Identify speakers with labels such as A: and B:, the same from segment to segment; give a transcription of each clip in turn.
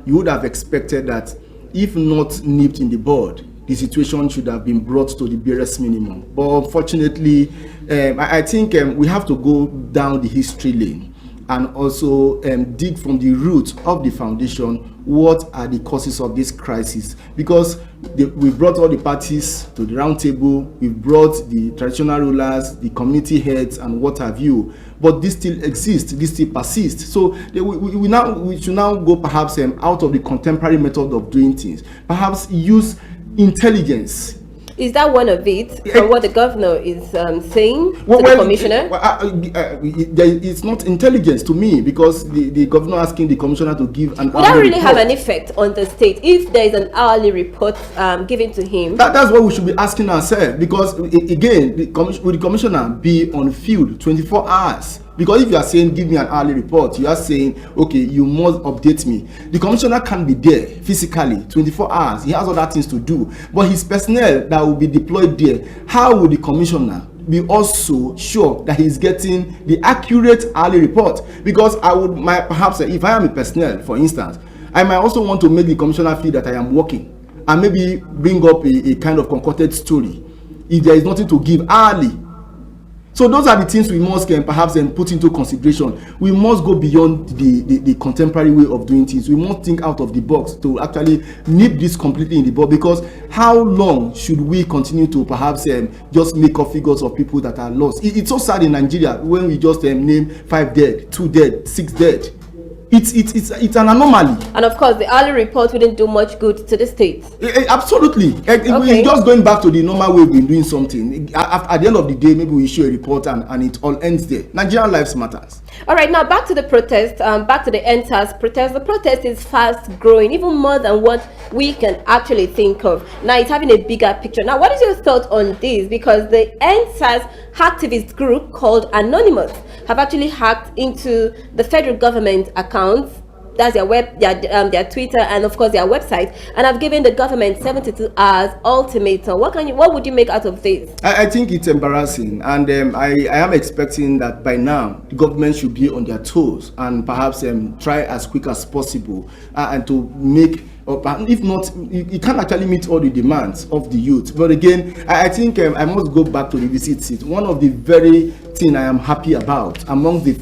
A: you would have expected that if not nipped in the bud, the situation should have been brought to the barest minimum. But unfortunately, I think we have to go down the history lane and also dig from the root of the foundation. What are the causes of this crisis? Because we brought all the parties to the round table, we brought the traditional rulers, the community heads, and what have you. But this still exists, this still persists. So we should now go perhaps out of the contemporary method of doing things. Perhaps use intelligence.
B: Is that one of it, from what the governor is saying to the commissioner?
A: It's not intelligence to me, because the governor asking the commissioner to give an
B: Would that really have an effect on the state if there is an hourly report given to him?
A: That's what we should be asking ourselves, because again, will the commissioner be on field 24 hours? Because if you are saying, give me an hourly report, you are saying, okay, you must update me. The commissioner can be there physically 24 hours. He has other things to do. But his personnel that will be deployed there, how will the commissioner be also sure that he's getting the accurate hourly report? Because perhaps if I am a personnel, for instance, I might also want to make the commissioner feel that I am working, and maybe bring up a kind of concocted story if there is nothing to give hourly. So those are the things we must perhaps put into consideration. We must go beyond the contemporary way of doing things. We must think out of the box to actually nip this completely in the bud, because how long should we continue to perhaps just make up figures of people that are lost? It's so sad in Nigeria when we just name 5 dead, 2 dead, 6 dead. It's an anomaly.
B: And of course, the early report wouldn't do much good to the state.
A: Absolutely. We're just going back to the normal way we've been doing something. At the end of the day, maybe we issue a report and it all ends there. Nigerian lives matters.
B: All right, now back to the protest, back to the NSAS protest. The protest is fast growing, even more than what we can actually think of. Now it's having a bigger picture. Now, what is your thought on this? Because the NSAS activist group called Anonymous have actually hacked into the federal government accounts. That's their Twitter and of course their website, and have given the government 72 hours ultimatum. What would you make out of this?
A: I think it's embarrassing, and I am expecting that by now the government should be on their toes and perhaps try as quick as possible and to make. If not, you can't actually meet all the demands of the youth. But again, I think I must go back to the visit seat. One of the very things I am happy about among the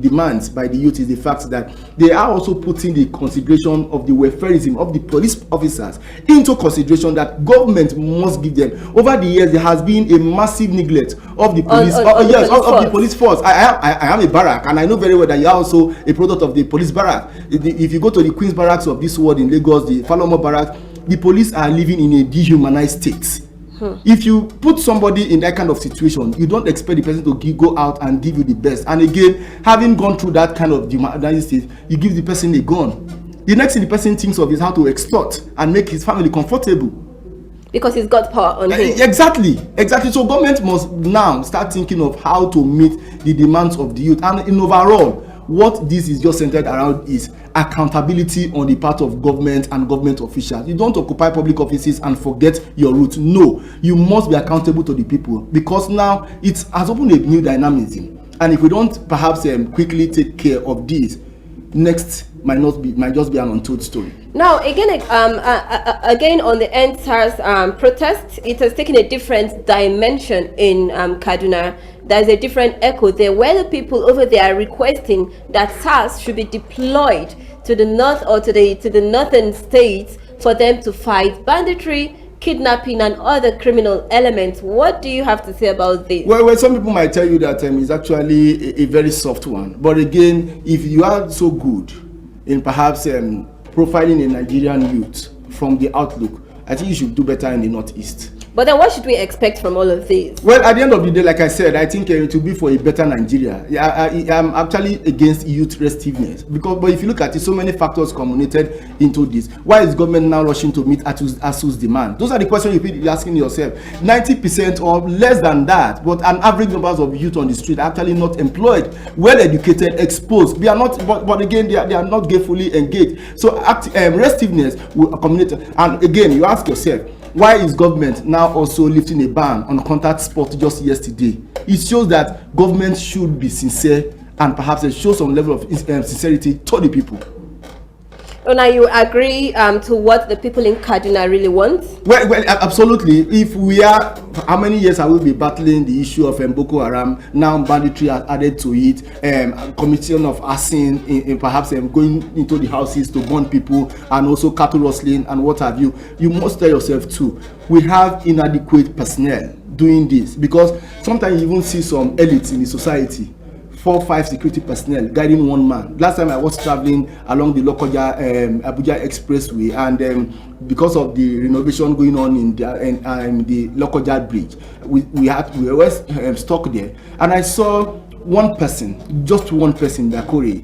A: demands by the youth is the fact that they are also putting the consideration of the welfareism of the police officers into consideration that government must give them. Over the years, there has been a massive neglect of the police. The police force. I am a barrack, and I know very well that you are also a product of the police barrack. If you go to the Queen's Barracks of this world in Lagos, the Falomo Barracks, the police are living in a dehumanized state. If you put somebody in that kind of situation, you don't expect the person to go out and give you the best. And again, having gone through that kind of dehumanized state, you give the person a gun. The next thing the person thinks of is how to extort and make his family comfortable.
B: Because he's got power on him.
A: Exactly. So government must now start thinking of how to meet the demands of the youth. And in overall, what this is just centered around is accountability on the part of government and government officials. You don't occupy public offices and forget your roots. No, you must be accountable to the people, because now it has opened a new dynamism. And if we don't perhaps quickly take care of this, next might just be an untold story.
B: Now, again on the NSAS protest, it has taken a different dimension in Kaduna. There's a different echo there, where the people over there are requesting that SARS should be deployed to the north or to the northern states for them to fight banditry, kidnapping, and other criminal elements. What do you have to say about this?
A: Well, some people might tell you that it's actually a very soft one. But again, if you are so good in perhaps profiling a Nigerian youth from the outlook, I think you should do better in the Northeast.
B: But then what should we expect from all of this?
A: Well, at the end of the day, like I said, I think it will be for a better Nigeria. I'm actually against youth restiveness, but if you look at it, so many factors culminated into this. Why is government now rushing to meet ASU's demand? Those are the questions you're asking yourself. 90% or less than that, but an average numbers of youth on the street are actually not employed, well-educated, exposed. They are not, but again, they are not fully engaged. So restiveness will culminate. And again, you ask yourself, why is government now also lifting a ban on contact sport just yesterday? It shows that government should be sincere and perhaps show some level of sincerity to the people.
B: Oh, now you agree to what the people in Kaduna really want?
A: Well, absolutely. If we are, how many years have we been battling the issue of Boko Haram? Now banditry has added to it. Commission of arson, in perhaps going into the houses to burn people, and also cattle rustling and what have you. You must tell yourself too, we have inadequate personnel doing this, because sometimes you even see some elites in the society, 4 or 5 security personnel guiding one man. Last time I was traveling along the Lokoja Abuja Expressway, and because of the renovation going on in the Lokoja Bridge, we were stuck there, and I saw one person, just one person, Dakore,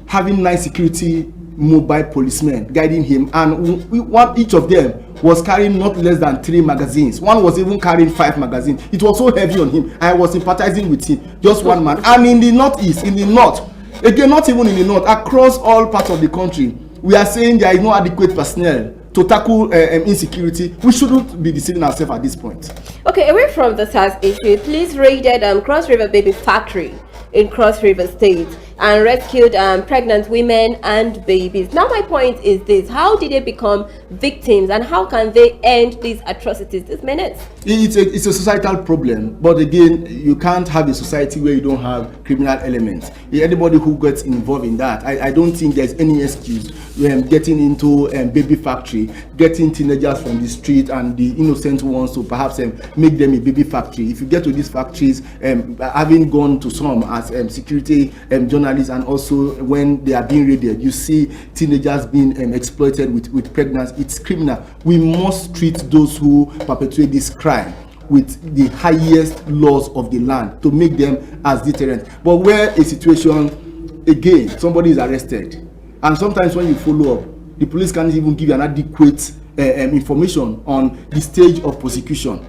A: having 9 security mobile policemen guiding him, and each of them was carrying not less than 3 magazines. One was even carrying 5 magazines. It was so heavy on him. I was sympathizing with him. Just one man. And in the northeast, in the north, again, not even in the north, across all parts of the country, we are saying there is no adequate personnel to tackle insecurity. We shouldn't be deceiving ourselves at this point.
B: Okay, away from the SARS issue, police raided Cross River Baby Factory in Cross River State and rescued pregnant women and babies. Now my point is this: how did they become victims, and how can they end these atrocities this minute?
A: It's a societal problem, but again, you can't have a society where you don't have criminal elements. Anybody who gets involved in that, I don't think there's any excuse getting into baby factory, getting teenagers from the street and the innocent ones to perhaps make them a baby factory. If you get to these factories, having gone to some as security journalists, and also when they are being raided, you see teenagers being exploited with pregnancy. It's criminal. We must treat those who perpetuate this crime with the highest laws of the land to make them as deterrent. But where a situation, again, somebody is arrested, and sometimes when you follow up, the police can't even give you an adequate information on the stage of prosecution.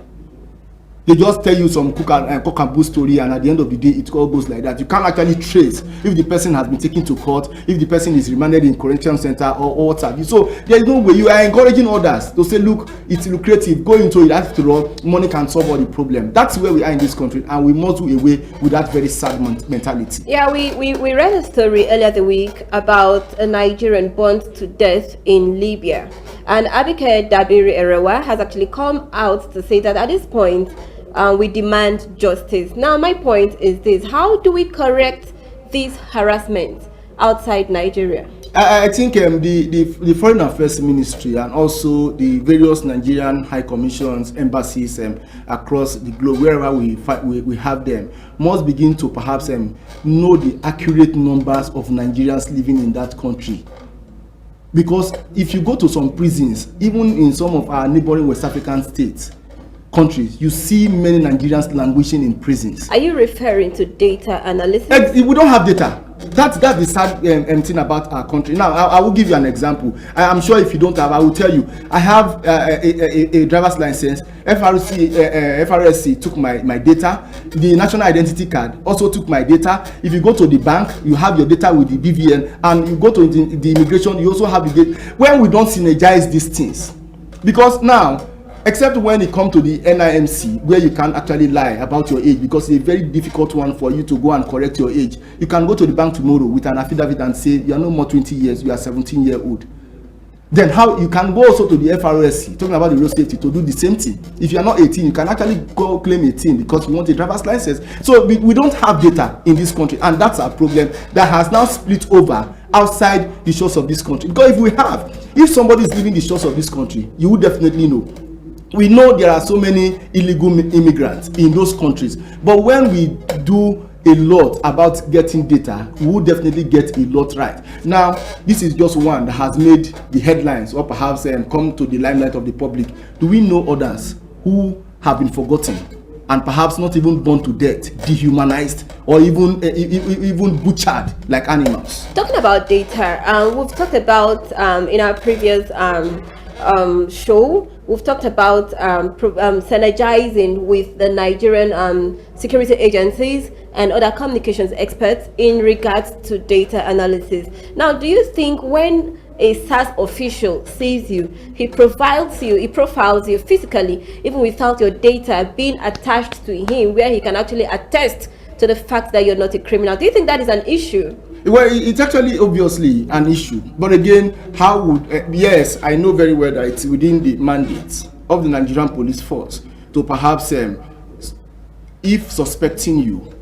A: They just tell you some cook and bull story, and at the end of the day, it all goes like that. You can't actually trace if the person has been taken to court, if the person is remanded in correction center, or what have you. So there is no way. You are encouraging others to say, look, it's lucrative, go into it. After all, money can solve all the problem. That's where we are in this country, and we must do away with that very sad mentality.
B: Yeah, we read a story earlier the week about a Nigerian burned to death in Libya, and Abike Dabiri Erewa has actually come out to say that at this point, we demand justice. Now, my point is this: how do we correct this harassment outside Nigeria?
A: I think the Foreign Affairs Ministry and also the various Nigerian high commissions, embassies across the globe, wherever we have them, must begin to perhaps know the accurate numbers of Nigerians living in that country. Because if you go to some prisons, even in some of our neighboring West African countries, you see many Nigerians languishing in prisons.
B: Are you referring to data analysis?
A: We don't have data. That's the sad thing about our country. Now, I will give you an example. I'm sure if you don't have, I will tell you. I have a driver's license. FRSC took my data. The national identity card also took my data. If you go to the bank, you have your data with the BVN, and you go to the immigration, you also have the data. When we don't synergize these things, because now, except when it comes to the NIMC, where you can actually lie about your age, because it's a very difficult one for you to go and correct your age. You can go to the bank tomorrow with an affidavit and say you are no more 20 years, you are 17-year-old. Then how you can go also to the FRSC, talking about the road safety, to do the same thing. If you are not 18, you can actually go claim 18 because you want a driver's license. So we don't have data in this country, and that's our problem that has now split over outside the shores of this country. Because if somebody is leaving the shores of this country, you would definitely know. We know there are so many illegal immigrants in those countries, but when we do a lot about getting data, we will definitely get a lot right. Now, this is just one that has made the headlines, or perhaps come to the limelight of the public. Do we know others who have been forgotten and perhaps not even burned to death, dehumanized, or even butchered like animals?
B: Talking about data, we've talked about in our previous show, we've talked about synergizing with the Nigerian security agencies and other communications experts in regards to data analysis. Now, do you think when a SARS official sees you, he profiles you physically, even without your data being attached to him, where he can actually attest to the fact that you're not a criminal? Do you think that is an issue?
A: Well, it's actually obviously an issue, but again, how would yes, I know very well that it's within the mandate of the Nigerian police force to perhaps, if suspecting you,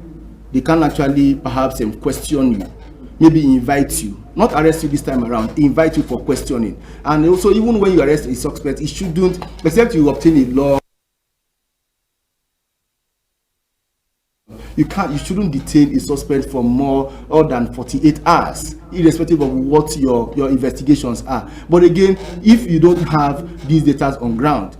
A: they can actually perhaps question you, maybe invite you, not arrest you this time around, invite you for questioning. And also, even when you arrest a suspect, it shouldn't, except you obtain a law. You shouldn't detain a suspect for more than 48 hours, irrespective of what your investigations are. But again, if you don't have these data on ground,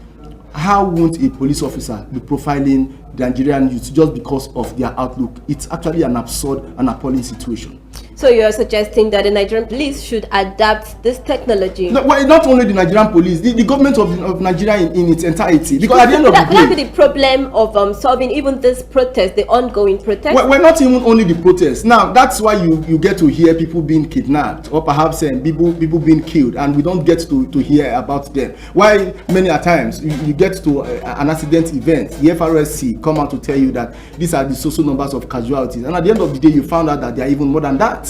A: how won't a police officer be profiling the Nigerian youth just because of their outlook? It's actually an absurd and appalling situation.
B: So you are suggesting that the Nigerian police should adapt this technology?
A: No, well, not only the Nigerian police, the government of Nigeria in its entirety. Because at the end of the day,
B: that be the problem of solving even this protest, the ongoing protest.
A: We're not even only the protest. Now that's why you get to hear people being kidnapped, or perhaps people being killed, and we don't get to hear about them. Why many a times you get to an accident event, the FRSC come out to tell you that these are the social numbers of casualties, and at the end of the day you found out that they are even more than that.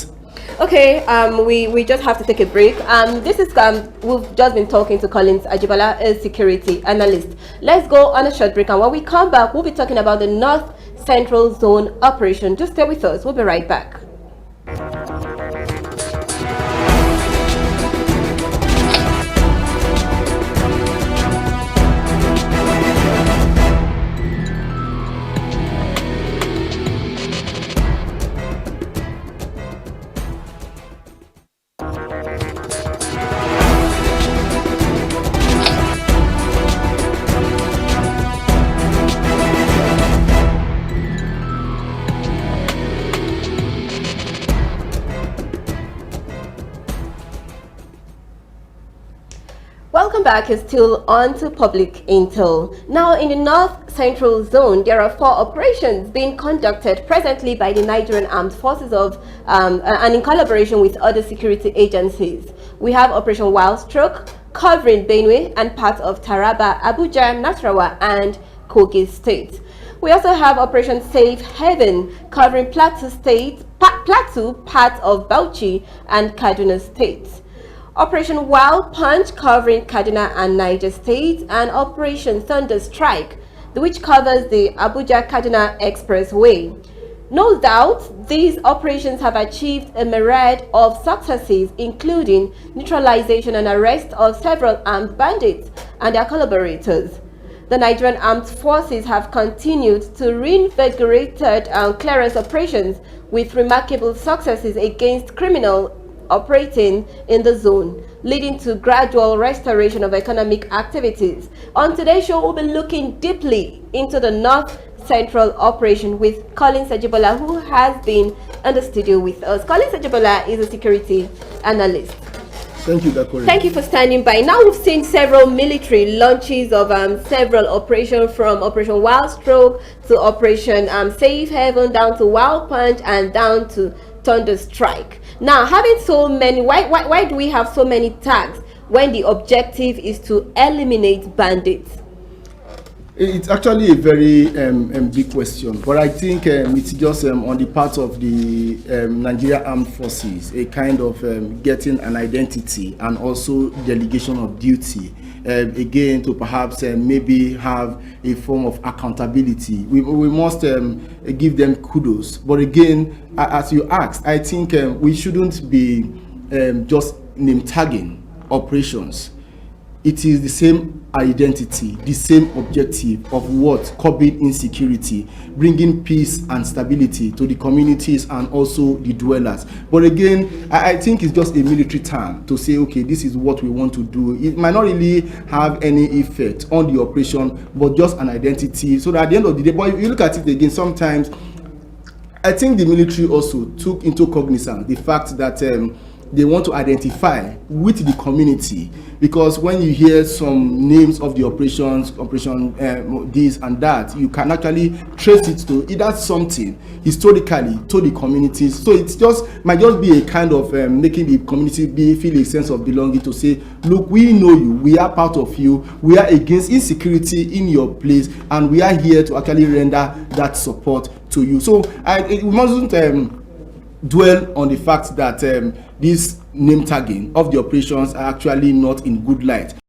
B: Okay, we just have to take a break. This is we've just been talking to Collins Ajibala, a security analyst. Let's go on a short break, and when we come back, we'll be talking about the North Central Zone operation. Just stay with us. We'll be right back. Welcome back. Is still on to public intel. Now, in the North Central Zone, there are 4 operations being conducted presently by the Nigerian Armed Forces and in collaboration with other security agencies. We have Operation Wild Stroke covering Benue and parts of Taraba, Abuja, Nasarawa, and Kogi State. We also have Operation Safe Haven covering Plateau State, parts of Bauchi, and Kaduna State. Operation Wild Punch covering Kaduna and Niger State, and Operation Thunder Strike, which covers the Abuja-Kaduna Expressway. No doubt, these operations have achieved a myriad of successes, including neutralization and arrest of several armed bandits and their collaborators. The Nigerian Armed Forces have continued to reinvigorated clearance operations with remarkable successes against criminals operating in the zone, leading to gradual restoration of economic activities. On today's show, we'll be looking deeply into the North Central operation with Collins Ajibala, who has been in the studio with us. Collins Ajibala is a security analyst.
A: Thank you, Dakore.
B: Thank you for standing by. Now we've seen several military launches of several operations, from Operation Wild Stroke to Operation Safe Haven, down to Wild Punch, and down to Thunder Strike. Now, having so many, why do we have so many tags when the objective is to eliminate bandits?
A: It's actually a very big question, but I think it's just on the part of the Nigeria Armed Forces, a kind of getting an identity and also delegation of duty, again, to perhaps maybe have a form of accountability. We must give them kudos. But again, as you asked, I think we shouldn't be just name tagging operations. It is the same identity, the same objective of what? Curbing insecurity, bringing peace and stability to the communities and also the dwellers. But again, I think it's just a military term to say, okay, this is what we want to do. It might not really have any effect on the operation, but just an identity. So that at the end of the day, but if you look at it again, sometimes I think the military also took into cognizance the fact that they want to identify with the community, because when you hear some names of the operations, operation this and that, you can actually trace it to either something historically to the communities. So it's just might just be a kind of making the community feel a sense of belonging, to say, look, we know you, we are part of you, we are against insecurity in your place, and we are here to actually render that support to you. So we mustn't dwell on the fact that this name tagging of the operations are actually not in good light.